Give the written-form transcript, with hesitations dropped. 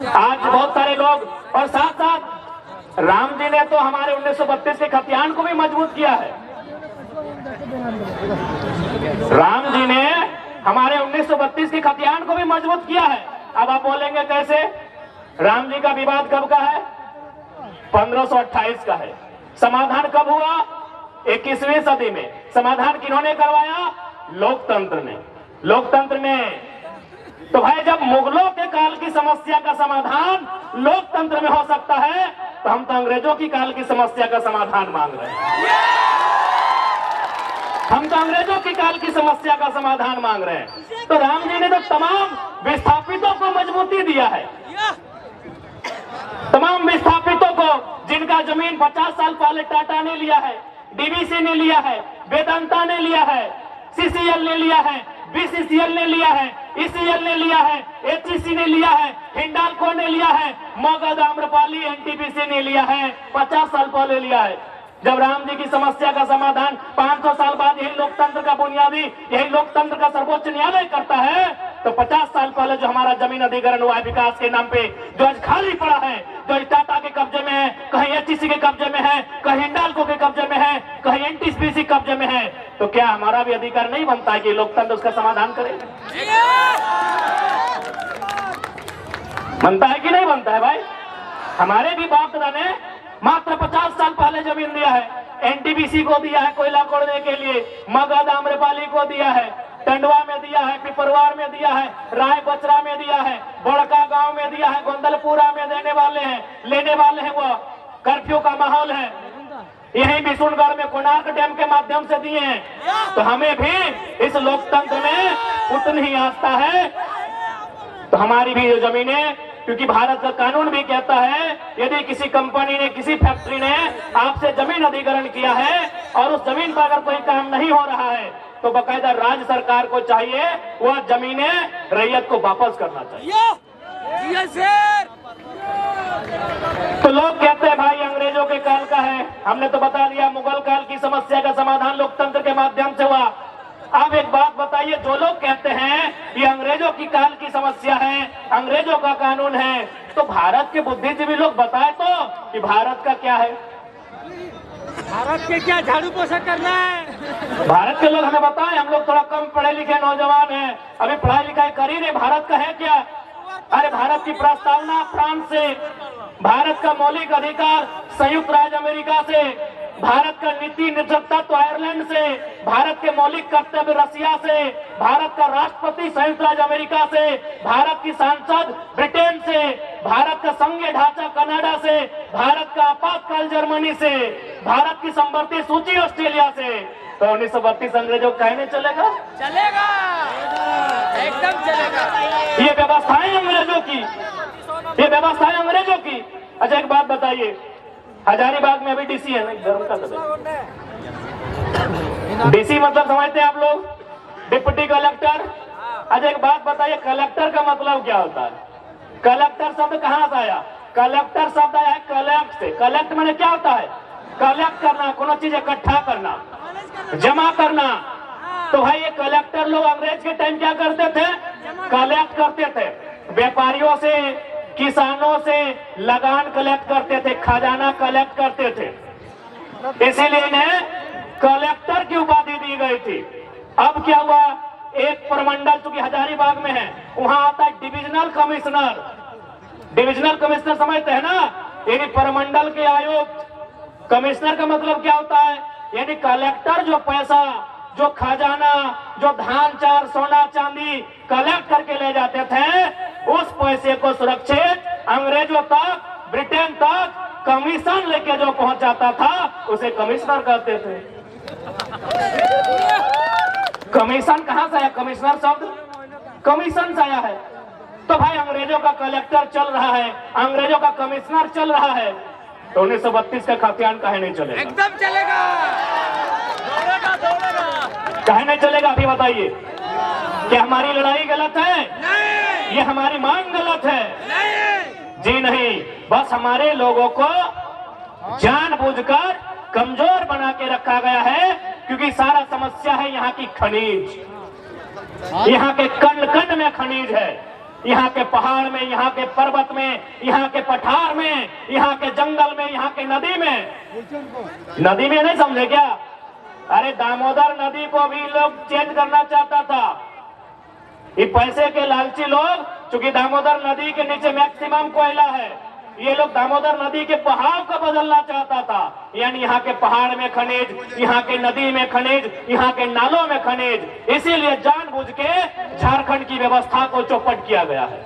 आज बहुत सारे लोग, और साथ साथ राम जी ने तो हमारे 1932 के खतियान को भी मजबूत किया है। राम जी ने हमारे 1932 के खतियान को भी मजबूत किया है। अब आप बोलेंगे कैसे? राम जी का विवाद कब का है? 1528 का है। समाधान कब हुआ? 21वीं सदी में। समाधान किन्होंने करवाया? लोकतंत्र ने। लोकतंत्र में तो भाई जब मुगलों के काल की समस्या का समाधान लोकतंत्र में हो सकता है, तो हम तो अंग्रेजों की काल की समस्या का समाधान मांग रहे हैं। हम तो अंग्रेजों की काल की समस्या का समाधान मांग रहे हैं। तो राम जी ने तो तमाम विस्थापितों को मजबूती दिया है। तमाम विस्थापितों को, जिनका जमीन 50 साल पहले टाटा ने लिया है, डीवीसी ने लिया है, वेदांता ने लिया है, सीसीएल ने लिया है, बीसीसीएल ने लिया है, ईसीएल ने लिया है, एचईसी ने लिया है, हिंडाल्को ने लिया है, मगध, आम्रपाली, एनटीपीसी ने लिया है, 50 साल पहले लिया है। जब राम जी की समस्या का समाधान 500 साल बाद यही लोकतंत्र का बुनियादी, यही लोकतंत्र का सर्वोच्च न्यायालय करता है, तो 50 साल पहले जो हमारा जमीन अधिग्रहण हुआ है विकास के नाम पे, जो आज खाली पड़ा है, जो टाटा के कब्जे में है, कहीं एचईसी के कब्जे में है, कहीं हिंडाल्को के कब्जे में है, कहीं एनटीपीसी कब्जे में है, तो क्या हमारा भी अधिकार नहीं बनता है कि लोकतंत्र उसका समाधान करे? बनता है कि नहीं बनता है भाई? हमारे भी बाप दादा ने मात्र 50 साल पहले जमीन दिया है। एनटीपीसी को दिया है कोयला खोदने के लिए, मगध, आम्रपाली को दिया है, टंडवा में दिया है, पिपरवार में दिया है, राय बचरा में दिया है, बड़का गांव में दिया है, गोंदलपुरा में देने वाले हैं, लेने वाले हैं। वो कर्फ्यू का माहौल है। यही बिशुनगढ़ में कोणार्क डैम के माध्यम से दिए हैं। तो हमें भी इस लोकतंत्र में उतनी ही आस्था है। तो हमारी भी जो जमीनें, क्योंकि भारत का कानून भी कहता है यदि किसी कंपनी ने, किसी फैक्ट्री ने आपसे जमीन अधिग्रहण किया है और उस जमीन पर अगर कोई काम नहीं हो रहा है, तो बाकायदा राज्य सरकार को चाहिए वह जमीनें रैयत को वापस करना चाहिए। तो लोग कहते हैं भाई अंग्रेजों के काल का है। हमने तो बता दिया मुगल काल की समस्या का समाधान लोकतंत्र के माध्यम से हुआ। अब एक बात बताइए, जो लोग कहते हैं ये अंग्रेजों की काल की समस्या है, अंग्रेजों का कानून है, तो भारत के बुद्धिजीवी लोग बताए तो कि भारत का क्या है? भारत के क्या झाड़ू पोछा करना है? भारत के लोग हमें बताएं। हम लोग थोड़ा कम पढ़े लिखे नौजवान हैं, अभी पढ़ाई लिखाई कर ही नहीं। भारत का है क्या? अरे भारत की प्रस्तावना फ्रांस से, भारत का मौलिक अधिकार संयुक्त राज्य अमेरिका से, भारत का नीति निर्देशकत्व आयरलैंड से, भारत के मौलिक कर्तव्य रसिया से, भारत का राष्ट्रपति संयुक्त राज्य अमेरिका से, भारत की सांसद ब्रिटेन से, भारत का संघीय ढांचा कनाडा से, भारत का आपातकाल जर्मनी से, भारत की संवर्ती सूची ऑस्ट्रेलिया से। तो 1932 अंग्रेजों कहने चलेगा? चलेगा, एकदम चलेगा। ये व्यवस्थाएं अंग्रेजों की, ये व्यवस्थाएं अंग्रेजों की। अच्छा एक बात बताइए, हजारीबाग में अभी डीसी है ना, धर्म का डीसी मतलब समझते हैं आप लोग? Deputy collector. अच्छा एक बात बताइए, कलेक्टर का मतलब क्या होता है? कलेक्टर शब्द कहाँ से आया? कलेक्टर शब्द आया है कलेक्ट से। कलेक्ट माने क्या होता है? कलेक्ट करना, कोनो चीज इकट्ठा करना, जमा करना। तो भाई ये कलेक्टर लोग अंग्रेज के टाइम क्या करते थे? कलेक्ट करते थे। व्यापारियों से, किसानों से लगान कलेक्ट करते थे, खजाना कलेक्ट करते थे। इसीलिए इन्हें कलेक्टर की उपाधि दी गई थी। अब क्या हुआ? एक प्रमंडल चूंकि हजारीबाग में है, वहां आता है डिविजनल कमिश्नर। डिविजनल कमिश्नर समझते हैं ना? यानी प्रमंडल के आयुक्त। कमिश्नर का मतलब क्या होता है? यानी कलेक्टर जो पैसा, जो खजाना, जो धान चार सोना चांदी कलेक्ट करके ले जाते थे, उस पैसे को सुरक्षित अंग्रेजों तक, ब्रिटेन तक कमीशन लेके जो पहुंचाता था उसे कमिश्नर कहते थे। कमीशन कहां से आया? कमिश्नर शब्द कमीशन से आया है। तो भाई अंग्रेजों का कलेक्टर चल रहा है, अंग्रेजों का कमिश्नर चल रहा है, तो 1932 का खतियान काहे नहीं चलेगा? एकदम चलेगा, दौड़ेगा दौड़ेगा। काहे नहीं चलेगा? अभी बताइए, क्या हमारी लड़ाई गलत है? नहीं। ये हमारी मांग गलत है? नहीं जी नहीं। बस हमारे लोगों को जानबूझकर कमजोर बना के रखा गया है, क्योंकि सारा समस्या है यहाँ की खनिज। यहाँ के कण कण में खनिज है। यहाँ के पहाड़ में, यहाँ के पर्वत में, यहाँ के पठार में, यहाँ के जंगल में, यहाँ के नदी में नहीं समझे क्या? अरे दामोदर नदी को भी लोग चेंज करना चाहता था। ये पैसे के लालची लोग, चूंकि दामोदर नदी के नीचे मैक्सिमम कोयला है, ये लोग दामोदर नदी के बहाव को बदलना चाहता था। यानी यहाँ के पहाड़ में खनिज, यहाँ के नदी में खनिज, यहाँ के नालों में खनिज, इसीलिए जानबूझ के झारखंड की व्यवस्था को चौपट किया गया है।